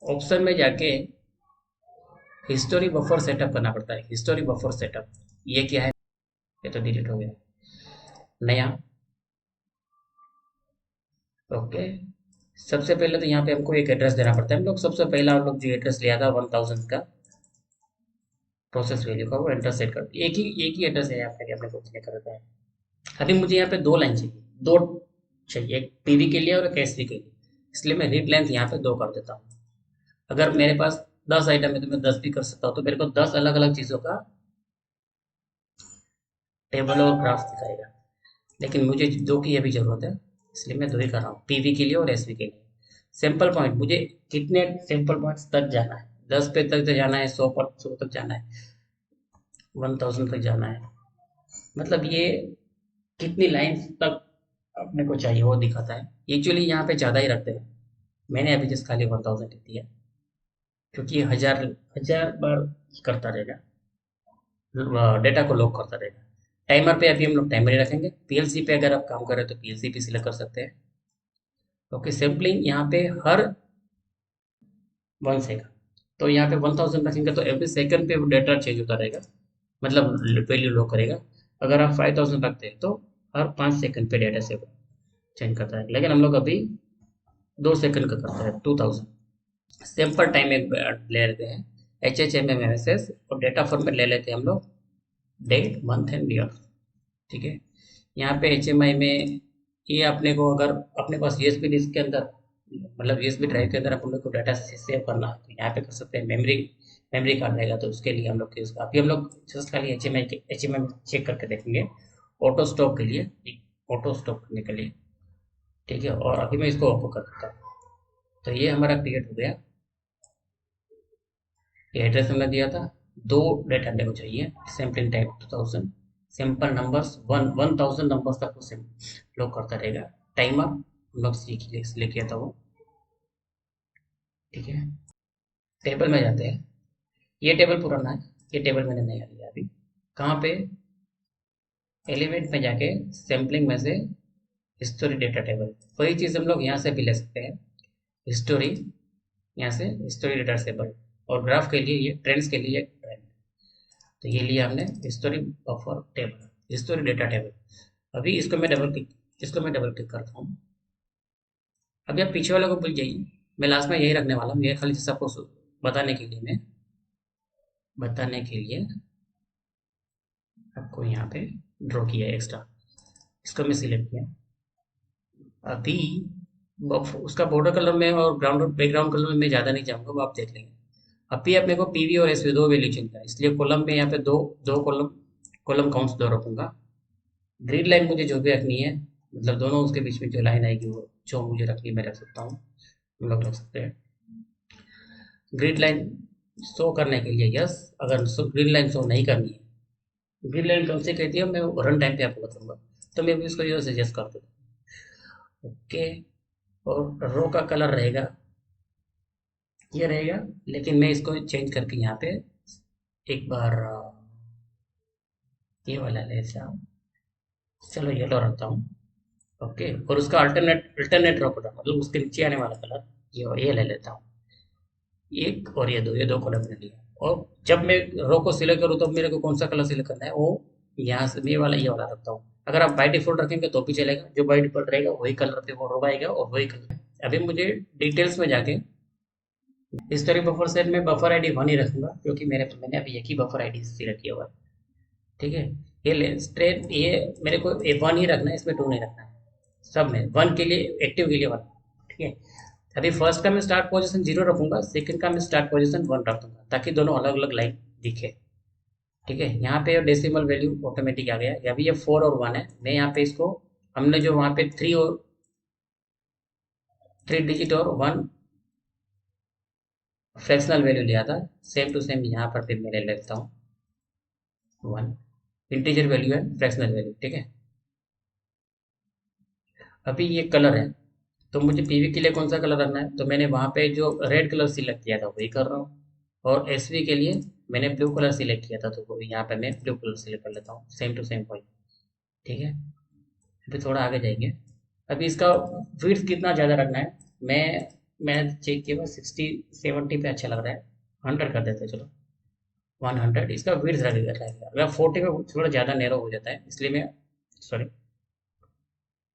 ऑप्शन में जाके हिस्टोरी बफर सेटअप करना पड़ता है। हिस्टोरी बफर सेटअप ये क्या है? ये तो डिलीट हो गया। नया। ओके, सबसे पहले तो यहाँ पे हमको एक एड्रेस देना पड़ता है। हम लोग सबसे पहला हम लोग जो एड्रेस लिया था 1000 का प्रोसेस वैल्यू का, वो एंटर सेट कर दिया। एक ही एड्रेस है यहाँ पे, अपने को सिलेक्ट करता है। अभी मुझे यहाँ पे दो लाइन चाहिए, दो चाहिए, एक पीवी के लिए और एक एसवी के लिए। इसलिए मैं रीड लेंथ यहाँ पे 2 कर देता हूँ। अगर मेरे पास 10 आइटम है तो मैं 10 भी कर सकता हूँ, तो मेरे को 10 अलग अलग चीज़ों का टेबल और ग्राफ दिखाएगा। लेकिन मुझे 2 की अभी ज़रूरत है, इसलिए मैं 2 ही कर रहा हूँ, पीवी के लिए और एसवी के लिए। सैंपल पॉइंट, मुझे कितने सैंपल पॉइंट्स तक जाना है? 10 पे तक जाना है, 100 तक जाना है, 1000 तक जाना है। मतलब ये कितनी लाइन्स तक अपने को चाहिए वो दिखाता है। एक्चुअली यहाँ पे ज़्यादा ही रखते हैं, मैंने अभी जस्ट खाली 1000 लिख दिया, क्योंकि ये हजार हजार बार करता रहेगा, डेटा को लॉक करता रहेगा। टाइमर पे अभी हम लोग टाइमर ही रखेंगे। पीएलसी पे अगर आप काम कर रहे हो तो पीएलसी भी सिलेक्ट कर सकते हैं। ओके, सैम्पलिंग यहाँ पे हर 1 सेकंड, तो यहाँ पे 1000 रखेंगे तो एवरी सेकंड पे वो डेटा चेंज होता रहेगा, मतलब वैल्यू लॉक करेगा। अगर आप 5000 रखते हैं तो हर 5 सेकंड पे डेटा से चेंज करता है। लेकिन हम लोग अभी 2 सेकंड का करते हैं, 2000। सैंपल टाइम एक ले लेते हैं, HHMMSS, और डेटा फॉर्मेट ले लेते हैं हम लोग डेट मंथ एंड ईयर। ठीक है, यहाँ पे HMI में ये अपने को, अगर अपने पास यूएसबी डिस्क के अंदर, मतलब यूएसबी ड्राइव के अंदर अपन लोग को डाटा सेव करना है तो यहाँ पे कर सकते हैं। मेमोरी कार्ड रहेगा तो उसके लिए हम लोग अभी हम लोग जस्ट खाली HMI चेक करके देखेंगे ऑटो स्टॉप के लिए, ऑटो स्टॉप करने के लिए। ठीक है, और अभी मैं इसको ओपन कर देता हूँ। तो ये हमारा क्रिएट हो गया। ये एड्रेस हमने दिया था, 2 डेटा मेरे को चाहिए, sampling type 2000, sample numbers 1000 numbers तक वो लॉक करता रहेगा। टाइमर हम लोग सिलेक्ट किया था वो। ठीक है, टेबल में जाते हैं। ये टेबल पुराना है, ये टेबल मैंने नया लिया अभी। कहाँ पे? एलिमेंट में जाके सैम्पलिंग में से हिस्टोरी डेटा टेबल, वही चीज़ हम लोग यहाँ से भी ले सकते हैं। हिस्टोरी, यहाँ से हिस्टोरी डेटा टेबल, और ग्राफ के लिए ये ट्रेंड्स के लिए ट्रेंड। तो ये लिया हमने history buffer table, history data table. अभी इसको मैं डबल क्लिक करता हूँ। अभी आप पीछे वाले को भूल जाइए, मैं लास्ट में यही रखने वाला हूँ। ये खाली जैसे आपको बताने के लिए आपको यहाँ पे ड्रॉ किया है एक्स्ट्रा। इसको मैं सिलेक्ट किया। अभी उसका बॉर्डर कलर में और बैकग्राउंड कलर में मैं ज़्यादा नहीं चाहूँगा, वो आप देख लेंगे। अभी अपने को पीवी और एसवी 2 वैल्यू चाहिए, इसलिए कॉलम में यहाँ पे दो कॉलम काउंट्स 2 रखूंगा। ग्रीन लाइन मुझे जो भी रखनी है, मतलब दोनों उसके बीच में जो लाइन आएगी वो जो मुझे रखनी मैं रख सकता हूँ, हम लोग रख सकते हैं। ग्रीन लाइन शो करने के लिए यस, अगर ग्रीन लाइन शो नहीं करनी है, ग्रीन लाइन कौन से कहती है मैं रन टाइम पे आपको बताऊंगा, तो मैं भी उसको ये सजेस्ट कर दूँ। ओके, और रो का कलर रहेगा ये रहेगा, लेकिन मैं इसको चेंज करके यहाँ पे एक बार ये वाला ले लेता हूँ। चलो येलो रखता हूँ। ओके, और उसका अल्टरनेट रो कलर, मतलब उसके नीचे आने वाला कलर ये ले लेता हूँ। एक और ये दो कलर मैंने लिया। और जब मैं रो को सिलेक्ट करूँ तो मेरे को कौन सा कलर सिलेक्ट करना है, वो यहाँ से ये वाला रखता हूँ। अगर आप बाई डिफॉल्ट रखेंगे तो भी चलेगा, जो बाई डिफॉल्ट रहेगा वही कलर पे वो रो आएगा और वही कलर अभी मुझे डिटेल्स में जाके हिस्टोरी बफर सेट में बफर आईडी 1 ही रखूंगा, क्योंकि मैंने अभी एक ही बफर आईडी सिलेक्ट किया हुआ है। ठीक है, ये स्ट्रेट ये मेरे को 1 ही रखना है, इसमें 2 नहीं रखना है। सब में 1 के लिए, एक्टिव के लिए 1। ठीक है, अभी फर्स्ट का मैं स्टार्ट पोजीशन 0 रखूंगा, सेकंड का मैं स्टार्ट पोजीशन 1 रख दूंगा, ताकि दोनों अलग अलग लाइन दिखे। ठीक है, यहाँ पे डेसिमल वैल्यू ऑटोमेटिक आ गया। अभी ये 4 और 1 है, मैं यहाँ पे इसको, हमने जो वहाँ पे 3 डिजिट और 1 फ्रैक्शनल वैल्यू लिया था, सेम टू सेम यहाँ पर भी मैं ले लेता हूँ 1। इंटीजर वैल्यू है, फ्रैक्शनल वैल्यू। ठीक है, अभी ये कलर है, तो मुझे पीवी के लिए कौन सा कलर रखना है, तो मैंने वहाँ पे जो रेड कलर सिलेक्ट किया था वही कर रहा हूँ। और एसवी के लिए मैंने ब्लू कलर सिलेक्ट किया था, तो यहाँ पे मैं ब्लू कलर सिलेक्ट कर लेता हूँ, सेम टू सेम वही। ठीक है, अभी थोड़ा आगे जाएंगे। अभी इसका विड्थ कितना ज़्यादा रखना है, मैं चेक किया 60-70 पे अच्छा लग रहा है, 100 कर देते हैं चलो। 100 इसका विड्थ रहेगा। अगर 40 में थोड़ा ज़्यादा नैरो हो जाता है, इसलिए मैं, सॉरी,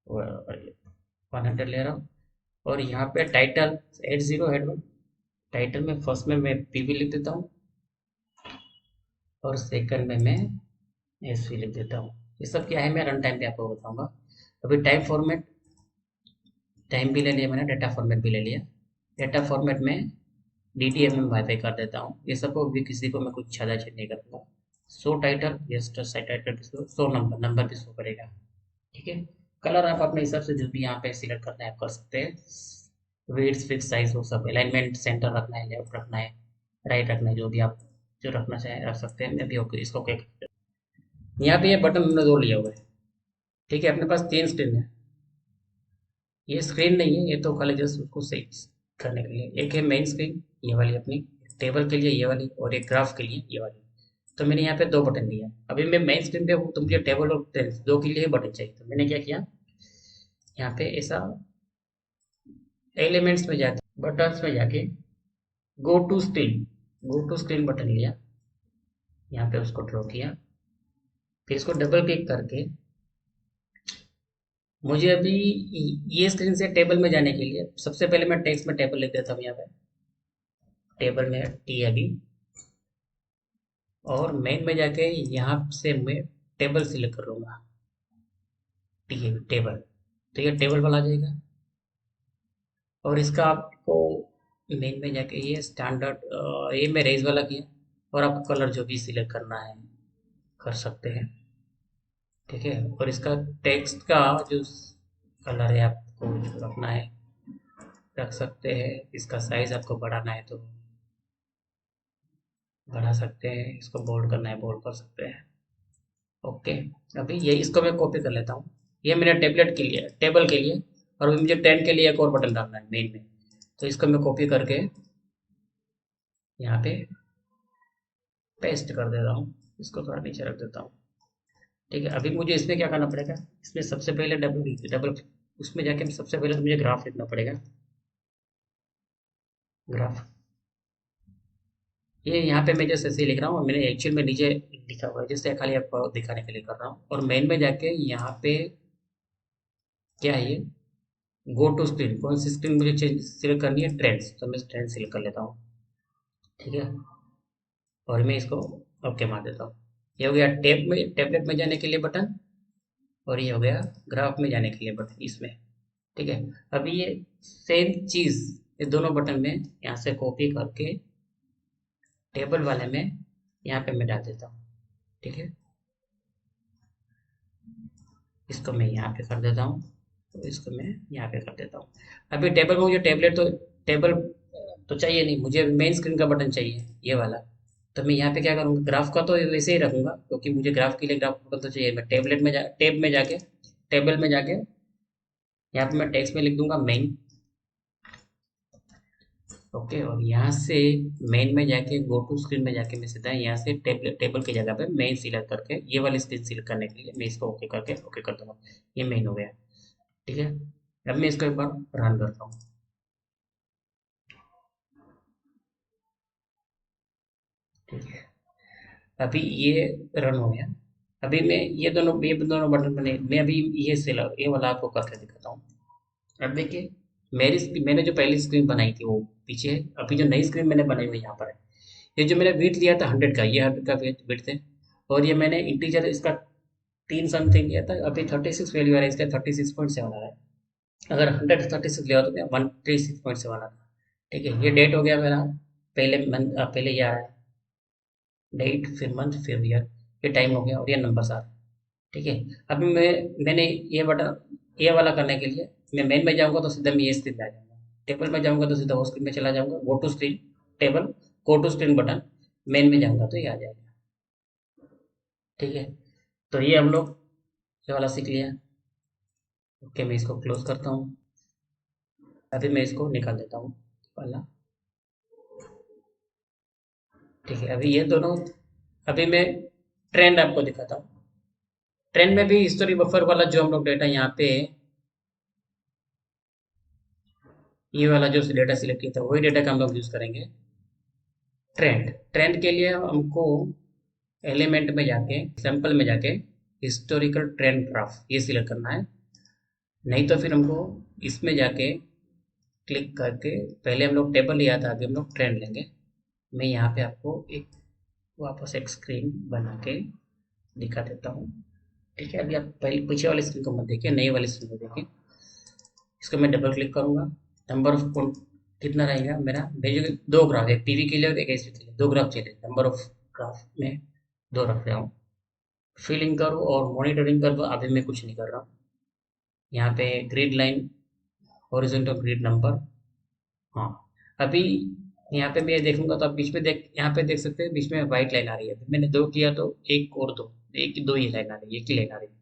100 ले रहा हूँ। और यहाँ पे टाइटल हेड 0 हेड 1, टाइटल में फर्स्ट में मैं पीवी लिख देता हूँ, और सेकंड में मैं एसवी लिख देता हूँ। ये सब क्या है मैं रन टाइम पे आपको बताऊंगा। अभी टाइम फॉर्मेट, टाइम भी ले लिया मैंने, डाटा फॉर्मेट भी ले लिया। डाटा फॉर्मेट में DTMM वाईफाई कर देता हूँ, ये सबको भी किसी को मैं कुछ ज़्यादा चेंज नहीं करूँगा। Show title, yes site title भी शो, नंबर भी शो करेगा। ठीक है, कलर आप अपने हिसाब से जो भी यहाँ पे सिलेक्ट करना है आप कर सकते हैं। वेट्स, फिक्स साइज, वो सब, अलाइनमेंट सेंटर रखना है, लेफ्ट रखना है, राइट रखना है, जो भी आप जो रखना चाहें रख सकते हैं। मैं भी ओके, इसको ओके। यहाँ पे ये बटन हमने दो लिया हुआ है। ठीक है, अपने पास 3 स्क्रीन है, ये स्क्रीन नहीं है, ये तो खाली जस्ट उसको सही करने के लिए। एक है मेन स्क्रीन, ये वाली अपनी, टेबल के लिए ये वाली, और एक ग्राफ के लिए ये वाली। तो मैंने यहाँ पे 2 बटन दिया। अभी मैं मेन स्क्रीन पे हूँ, तो मुझे टेबल और दो के लिए बटन चाहिए, तो मैंने क्या किया, यहाँ पे ऐसा एलिमेंट्स में जाके, बटन्स में जाके गो टू स्क्रीन बटन लिया, यहाँ पे उसको ड्रॉ किया, फिर इसको डबल क्लिक करके मुझे अभी ये स्क्रीन से टेबल में जाने के लिए सबसे पहले मैं टेक्स्ट में टेबल लिख देता हूँ। यहाँ पे टेबल में टी अभी, और मेन में जाके यहाँ से मैं टेबल सिलेक्ट कर लूँगा, टी टेबल, तो ये टेबल वाला आ जाएगा। और इसका आपको मेन में जाके ये स्टैंडर्ड, ये मैं रेज वाला किया, और आपको कलर जो भी सिलेक्ट करना है कर सकते हैं। ठीक है, और इसका टेक्स्ट का जो कलर है आपको जो रखना है रख सकते हैं। इसका साइज आपको बढ़ाना है तो बढ़ा सकते हैं, इसको बोल्ड करना है बोल्ड कर सकते हैं। ओके, अभी ये इसको मैं कॉपी कर लेता हूँ, ये मेरे टेबलेट के लिए, टेबल के लिए। और अभी मुझे 10 के लिए एक और बटन डालना है मेन में, तो इसको मैं कॉपी करके यहाँ पे पेस्ट कर देता हूँ, इसको थोड़ा नीचे रख देता हूँ। ठीक है, अभी मुझे इसमें क्या करना पड़ेगा, इसमें सबसे पहले डबल डबल उसमें जाके सबसे पहले तो मुझे ग्राफ लिखना पड़ेगा। ग्राफ, ये यहाँ पे मैं जैसे ऐसे लिख रहा हूँ, मैंने एक्चुअल में नीचे लिखा हुआ है, जिससे खाली आपको दिखाने के लिए कर रहा हूँ। और मेन में जाके यहाँ पे क्या है, ये गो टू स्क्रीन, कौन सी स्क्रीन मुझे चेंज सिलेक्ट करनी है, ट्रेंड्स, तो मैं ट्रेंड सिलेक्ट कर लेता हूँ। ठीक है, और मैं इसको ओके मार देता हूँ। ये हो गया टेबलेट में जाने के लिए बटन, और ये हो गया ग्राफ में जाने के लिए बटन इसमें। ठीक है, अभी ये सेम चीज़ ये दोनों बटन में यहाँ से कॉपी करके टेबल वाले में यहाँ पे मैं डाल देता हूँ। ठीक है, इसको मैं यहाँ पे कर देता हूँ, तो इसको मैं यहाँ पे कर देता हूँ। अभी टेबल में मुझे टेबल तो चाहिए नहीं, मुझे मेन स्क्रीन का बटन चाहिए ये वाला। तो मैं यहाँ पे क्या करूँगा, ग्राफ का तो वैसे ही रखूंगा, क्योंकि मुझे ग्राफ के लिए ग्राफ बटन तो चाहिए। मैं टेब में जाके टेबल में जाके यहाँ पे मैं टेक्स्ट में लिख दूंगा मेन। ओके, और यहाँ से मेन में जाके गो टू स्क्रीन में जाके मैं सीधा यहाँ से टेबल की जगह पे मेन सिलेक्ट करके ये वाली स्क्रीन सिलेक्ट करने के लिए मैं इसको ओके करके ओके कर दूंगा। ये मेन हो गया। ठीक है, अब मैं इसको एक बार रन करता हूँ। ठीक है, अभी ये रन हो गया। अभी मैं ये दोनों बटन बने, मैं अभी ये वाला आपको करके दिखाता हूँ। अब देखिए, मैंने जो पहली स्क्रीन बनाई थी वो पीछे है, अभी जो नई स्क्रीन मैंने बनाई हुई यहाँ पर है। ये जो मैंने वेट लिया था 100 का, ये 100 का वेट थे। और ये मैंने इंटीजर इसका 3 समथिंग लिया था, अभी 36 वैल्यू आ रहा है, इसका 36.7 आ रहा है। अगर 136 लिया तो 136.7 आता। ठीक है, ये डेट हो गया मेरा, पहले मंथ, पहले ये आ रहा है डेट, फिर मंथ, फिर ईयर, ये टाइम हो गया और ये नंबर आ रहा है। ठीक है, अभी मैंने ये बटन, ये वाला करने के लिए मैं मेन में जाऊंगा तो सीधा मैं ये स्क्रीन पे आ जाऊंगा, टेबल में जाऊंगा तो सीधा वो स्क्रीन में चला जाऊंगा, go to screen table, go to screen button, main में जाऊंगा तो ये आ जाएगा। ठीक है, तो ये हम लोग ये वाला सीख लिया। ओके, मैं इसको क्लोज करता हूँ। अभी मैं इसको निकाल देता हूँ वाला। ठीक है, अभी ये दोनों, अभी मैं ट्रेंड आपको दिखाता हूँ। ट्रेंड में भी हिस्टोरी बफर वाला जो हम लोग डेटा यहाँ पे, ये वाला जो डेटा सिलेक्ट किया था वही डेटा का हम लोग यूज करेंगे। ट्रेंड, ट्रेंड के लिए हमको एलिमेंट में जाके, सैंपल में जाके हिस्टोरिकल ट्रेंड ग्राफ ये सिलेक्ट करना है। नहीं तो फिर हमको इसमें जाके क्लिक करके, पहले हम लोग टेबल लिया था, अभी हम लोग ट्रेंड लेंगे। मैं यहाँ पे आपको एक वापस एक स्क्रीन बना के दिखा देता हूँ। ठीक है, अभी आप पहले पीछे वाली स्क्रीन को मत देखिए, नई वाली स्क्रीन को देखिए। इसको मैं डबल क्लिक करूंगा, नंबर ऑफ कितना रहेगा मेरा, भेजोगे दो ग्राफ, एक टीवी के लिए और एक एसी के लिए, दो ग्राफ चाहिए, नंबर ऑफ ग्राफ में दो रख रहा हूँ। फिलिंग करो और मॉनिटरिंग कर दो, अभी मैं कुछ नहीं कर रहा हूँ। यहाँ पे grid line, horizontal grid number. हाँ, अभी यहाँ पे मैं देखूंगा तो आप बीच में देख, यहाँ पे देख सकते हैं बीच में व्हाइट लाइन आ रही है। मैंने दो किया तो एक और दो, एक दो ही लाइन आ रही है, एक ही लाइन आ रही है।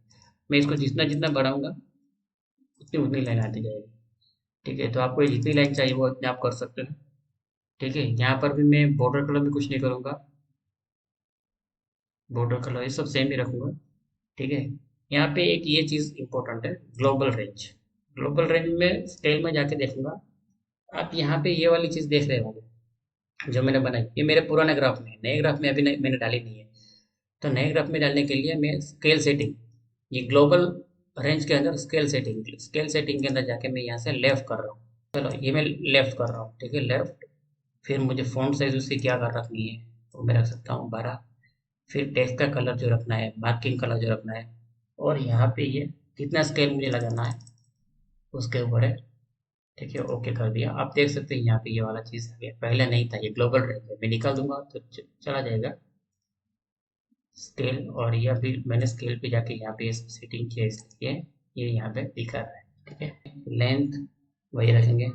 मैं इसको जितना जितना बढ़ाऊंगा उतनी उतनी लाइन आती जाएगी। ठीक है, तो आपको जितनी लाइन चाहिए वो उतने आप कर सकते हैं। ठीक है, यहाँ पर भी मैं बॉर्डर कलर भी कुछ नहीं करूँगा, बॉर्डर कलर ये सब सेम ही रखूँगा। ठीक है, यहाँ पे एक ये चीज़ इंपॉर्टेंट है, ग्लोबल रेंज। ग्लोबल रेंज में स्केल में जाके देखूंगा। आप यहाँ पे ये वाली चीज़ देख रहे होंगे जो मैंने बनाई, ये मेरे पुराने ग्राफ में है, नए ग्राफ में अभी नहीं, मैंने डाली नहीं है। तो नए ग्राफ में डालने के लिए मैं स्केल सेटिंग, ये ग्लोबल रेंज के अंदर स्केल सेटिंग, स्केल सेटिंग के अंदर जाके मैं यहाँ से लेफ्ट कर रहा हूँ। चलो ये मैं लेफ्ट कर रहा हूँ। ठीक है, लेफ्ट। फिर मुझे फ़ॉन्ट साइज़ उसकी क्या कर रखनी है, तो मैं रख सकता हूँ 12। फिर टेक्स्ट का कलर जो रखना है, मार्किंग कलर जो रखना है, और यहाँ पे ये कितना स्केल मुझे लगाना है उसके ऊपर है। ठीक है, ओके कर दिया। आप देख सकते हैं यहाँ पे ये वाला चीज़ आ गया, पहले नहीं था, ये ग्लोबल रेंज है। मैं निकाल दूंगा तो चला जाएगा स्केल। और ये अभी मैंने स्केल पे जाके यहाँ पे सेटिंग किया, इसलिए ये यहाँ पे दिखा रहा है। ठीक है, लेंथ वही रखेंगे।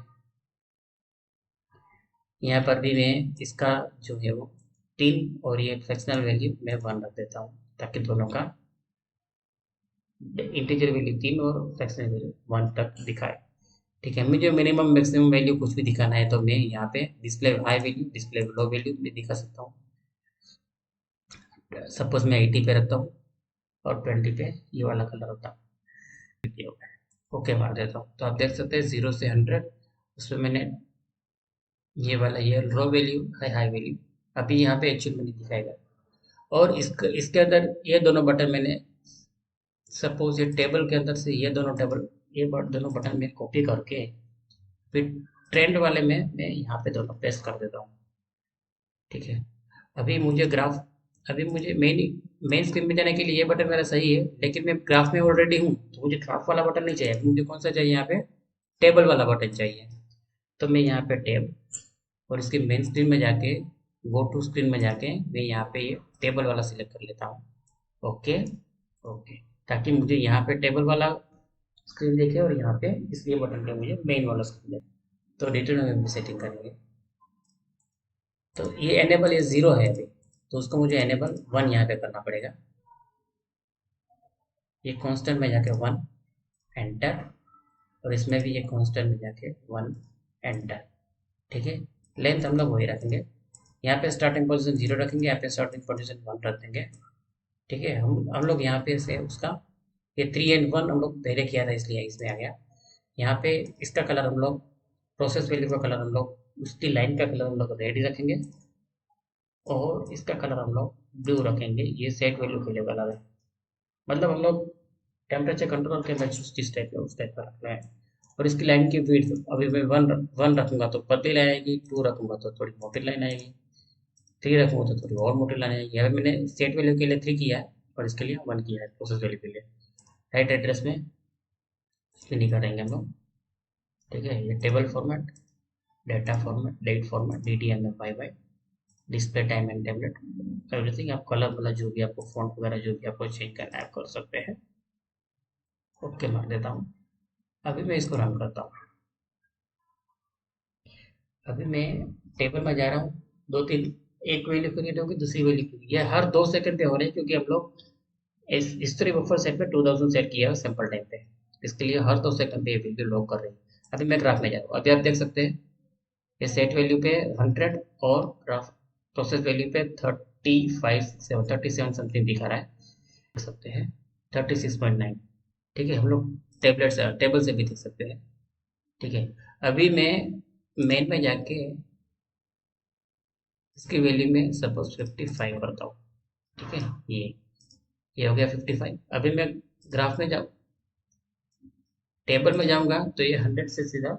यहाँ पर भी मैं इसका जो है वो 3 और ये फ्रैक्शनल वैल्यू मैं 1 रख देता हूँ, ताकि दोनों का इंटीजर वैल्यू 3 और फ्रैक्शनल वैल्यू 1 तक दिखाए। ठीक है, मुझे मिनिमम मैक्सिमम वैल्यू कुछ भी दिखाना है तो मैं यहाँ पे display high value, display low value में दिखा सकता हूँ। सपोज मैं 80 पे रखता हूँ और 20 पे ये वाला कलर होता है। ओके मार देता हूँ, तो आप देख सकते हैं 0 से 100, उसमें मैंने ये वाला ये लो वैल्यू है, हाई वैल्यू अभी यहाँ पे एक्चुअल में नहीं दिखाएगा। और इसके अंदर ये दोनों बटन मैंने, सपोज ये टेबल के अंदर से ये दोनों टेबल, ये दोनों बटन में कॉपी करके फिर ट्रेंड वाले में मैं यहाँ पे दोनों पेस्ट कर देता हूँ। ठीक है, अभी मुझे ग्राफ, अभी मुझे मेन मेन स्क्रीन में जाने के लिए ये बटन मेरा सही है, लेकिन मैं ग्राफ में ऑलरेडी हूँ तो मुझे ग्राफ वाला बटन नहीं चाहिए। मुझे कौन सा चाहिए, यहाँ पे टेबल वाला बटन चाहिए। तो मैं यहाँ पे टेब और इसके मेन स्क्रीन में जाके, गो टू स्क्रीन में जाके मैं यहाँ पे ये टेबल वाला सिलेक्ट कर लेता हूँ। ओके, ओके, ताकि मुझे यहाँ पे टेबल वाला स्क्रीन देखे और यहाँ पे इसलिए बटन पे मुझे मेन वाला स्क्रीन देखे। तो डिटेल में भी सेटिंग करेंगे। तो ये एनेबल ये 0 है अभी, तो उसको मुझे एनेबल 1 यहाँ पे करना पड़ेगा। ये कांस्टेंट में जाके 1 एंटर, और इसमें भी ये कांस्टेंट में जाके 1 एंटर। ठीक है, लेंथ हम लोग वही रखेंगे। यहाँ पे स्टार्टिंग पोजीशन 0 रखेंगे, यहाँ पे स्टार्टिंग पोजीशन 1 रख देंगे। ठीक है, हम लोग यहाँ पे से उसका ये 3 एंड 1 हम लोग पहले किया था इसलिए इसमें आ गया। यहाँ पे इसका कलर हम लोग, प्रोसेस वैल्यू का कलर हम लोग, उसकी लाइन का कलर हम लोग रेड रखेंगे, और इसका कलर हम लोग ब्लू रखेंगे। ये सेट वैल्यू के लिए कलर है, मतलब हम लोग टेम्परेचर कंट्रोल के मैं जिस टाइप का उस टाइप का रख रहे हैं। और इसकी लाइन की विड्थ अभी मैं वन वन रखूंगा तो पतली लाइन आएगी, टू रखूंगा तो थोड़ी मोटी लाइन आएगी, थ्री रखूंगा तो थोड़ी और मोटी लाइन आएगी। अभी मैंने सेट वैल्यू के लिए थ्री किया है और इसके लिए वन किया है प्रोसेस वैल्यू के लिए। राइट एड्रेस में नहीं करेंगे हम लोग। ठीक है, ये table format, data format, date format, DTMF5 display time and tablet everything. आप कलर मतलब जो भी आपको फॉन्ट वगैरह जो भी आपको चेंज करना है आप कर सकते हैं। ओके मार देता हूँ। अभी मैं इसको रन करता हूँ। अभी मैं टेबल में जा रहा हूँ, दो तीन, एक वैल्यू क्रिएट होगी, दूसरी वैल्यू क्रिएट, ये हर 2 सेकंड पे हो रही है क्योंकि हम लोग इस हिस्ट्री बफर सेट पे 2000 सेट किया है सैंपल टाइम पे। इसके लिए हर 2 सेकंड पे ये वैल्यू लॉग कर रही है। अभी मैं ग्राफ में जा रहा हूँ, अभी आप देख सकते हैं ये सेट वैल्यू पे 100 और ग्राफ प्रोसेस वैल्यू पे 37 समथिंग दिखा रहा है, देख सकते हैं 36.9। ठीक है, हम लोग टेबलेट से टेबल से भी देख सकते हैं। ठीक है, अभी मैं मेन में जाके इसकी वैल्यू में सपोज 55 करता हूँ। ठीक है, ये हो गया 55। अभी मैं ग्राफ में जाऊँ, टेबल में जाऊंगा तो ये 100 से सीधा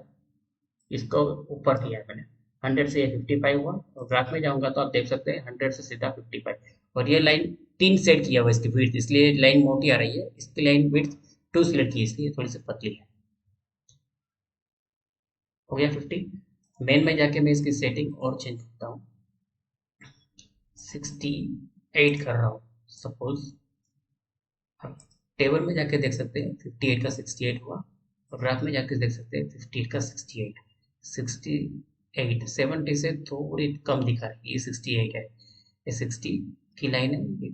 इसको ऊपर किया है मैंने, 100 से ये 55 हुआ। और ग्राफ में जाऊंगा तो आप देख सकते हैं 100 से सीधा 55। और ये लाइन तीन सेट किया हुआ इसकी विड्थ, इसलिए लाइन मोटी आ रही है। इसकी लाइन विड्थ टू सेलेक्ट की इसलिए थोड़ी सी पतली है। हो गया 50। मेन में जाके मैं इसकी सेटिंग और चेंज करता हूँ, 68 कर रहा हूँ सपोज। आप टेबल में जाके देख सकते हैं 58 का 68 हुआ, और ग्राफ में जाके देख सकते हैं 58 का 68। 68 70 से थोड़ी कम दिखा रही है, ये 68 है, ये 60 की लाइन है,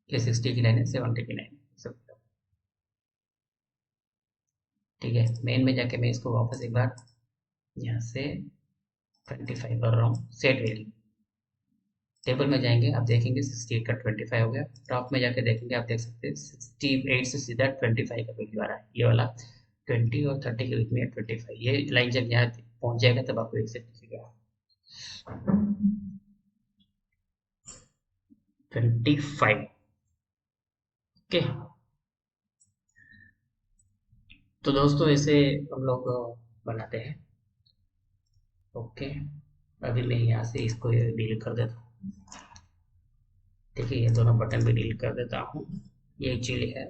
ये 60 की लाइन है, 70 की लाइन है सब। ठीक है, मेन में जाके मैं इसको वापस एक बार यहाँ से 25 कर रहा हूँ सेट वैल्यू। टेबल में जाएंगे आप देखेंगे 68 का 25 हो गया। टॉप में जाके देखेंगे आप देख सकते हैं 68 से सीधा 25 का वैल्यू आ रहा है, ये वाला 20 और 30 के बीच में 25। ये लाइन जब यहाँ पहुंच जाएगा तब आपको एग्जैक्ट दिखेगा 25। ओके, तो दोस्तों ऐसे हम लोग बनाते हैं। ओके, अभी मैं यहाँ से इसको डिलीट कर देता हूँ। ठीक है, ये दोनों बटन भी डिलीट कर देता हूँ। ये एक्चुअली है,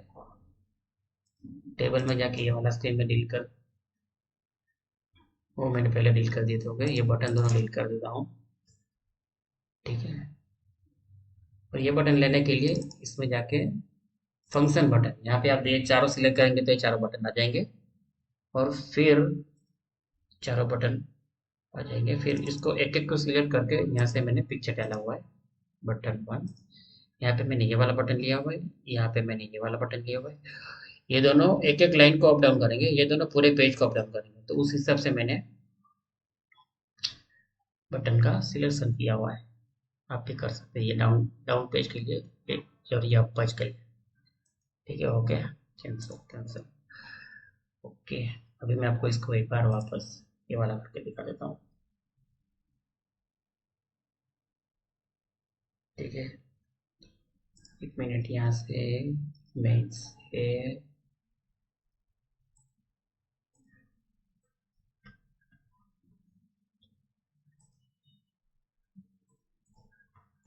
टेबल में जाके ये वाला स्क्रीन में डिलीट कर, वो मैंने पहले डिलीट कर दिए थे। हो गए, ये बटन दोनों डिलीट कर देता हूँ। ठीक है, और ये बटन लेने के लिए इसमें जाके फंक्शन बटन, यहाँ पे आप ये चारों सिलेक्ट करेंगे तो ये चारों बटन आ जाएंगे, और फिर चारों बटन आ जाएंगे। फिर इसको एक एक को सिलेक्ट करके यहाँ से मैंने पिक्चर डाला हुआ है बटन 1। यहाँ पे मैंने ये वाला बटन लिया हुआ है, यहाँ पे मैंने ये वाला बटन लिया हुआ है। ये दोनों एक एक लाइन को अप डाउन करेंगे, ये दोनों पूरे पेज को अप डाउन करेंगे, तो उस हिसाब से मैंने बटन का सिलेक्शन किया हुआ है। आप भी कर सकते हैं, ये डाउन डाउन पेज के लिए और ये अप पेज के लिए। ठीक है, ओके, कैंसिल कैंसिल। ओके, अभी मैं आपको इसको एक बार वापस ये वाला करके दिखा देता हूँ। ठीक है, एक मिनट, यहाँ से मैं इसे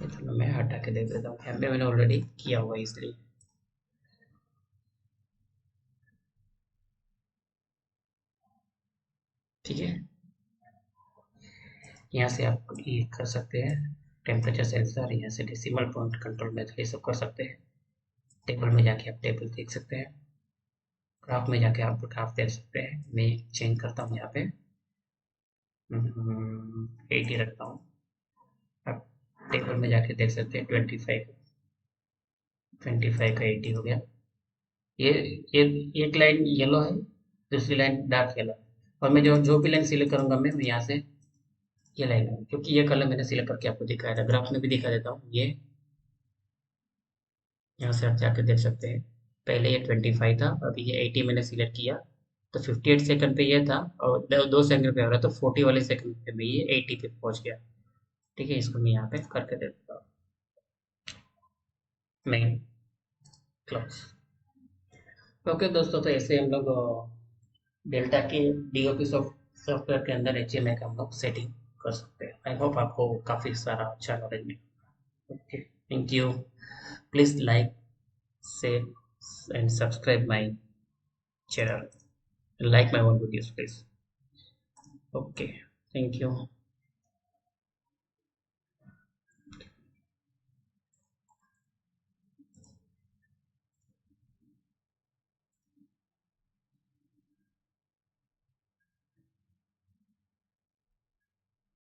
चलो मैं हटा के देख देता हूँ, यहाँ पे मैंने ऑलरेडी किया हुआ है इसलिए। ठीक है, यहाँ से आप ये कर सकते हैं टेम्परेचर सेंसर, यहाँ से डेसिमल पॉइंट कंट्रोल मेथड ये सब कर सकते हैं। टेबल में जाके आप टेबल देख सकते हैं, ग्राफ में जाके आप ग्राफ देख सकते हैं। मैं चेंज करता हूँ यहाँ पे 80 रखता हूँ। आप टेबल में जाके देख सकते हैं 25 का 80 हो गया। ये ये एक लाइन येलो है, दूसरी लाइन डार्क येलो है, और मैं जो जो भी लाइन सिलेक्ट करूंगा मैं यहाँ से ये लाइन है, क्योंकि ये कलर मैंने सिलेक्ट करके आपको दिखाया था, ग्राफ में भी दिखा देता हूँ। ये यहाँ से आप जाके देख सकते हैं, पहले ये 25 था, अभी ये 80 मैंने सिलेक्ट किया तो 58 सेकंड पे ये था, और 2 सेकंड पे हो रहा है तो 40 वाले सेकंड पे मैं ये 80 पे पहुंच गया। ठीक है, इसको मैं यहाँ पे करके देता हूँ, मेन क्लोज। ओके दोस्तों, तो ऐसे हम लोग डेल्टा के डीओपी सॉफ्टवेयर के अंदर एचएमआई का हम लोग सेटिंग कर सकते हैं। आई होप आपको काफ़ी सारा अच्छा नॉलेज मिला। Okay, thank you. Please like, share and subscribe my channel. Like my own videos, please. Okay, thank you.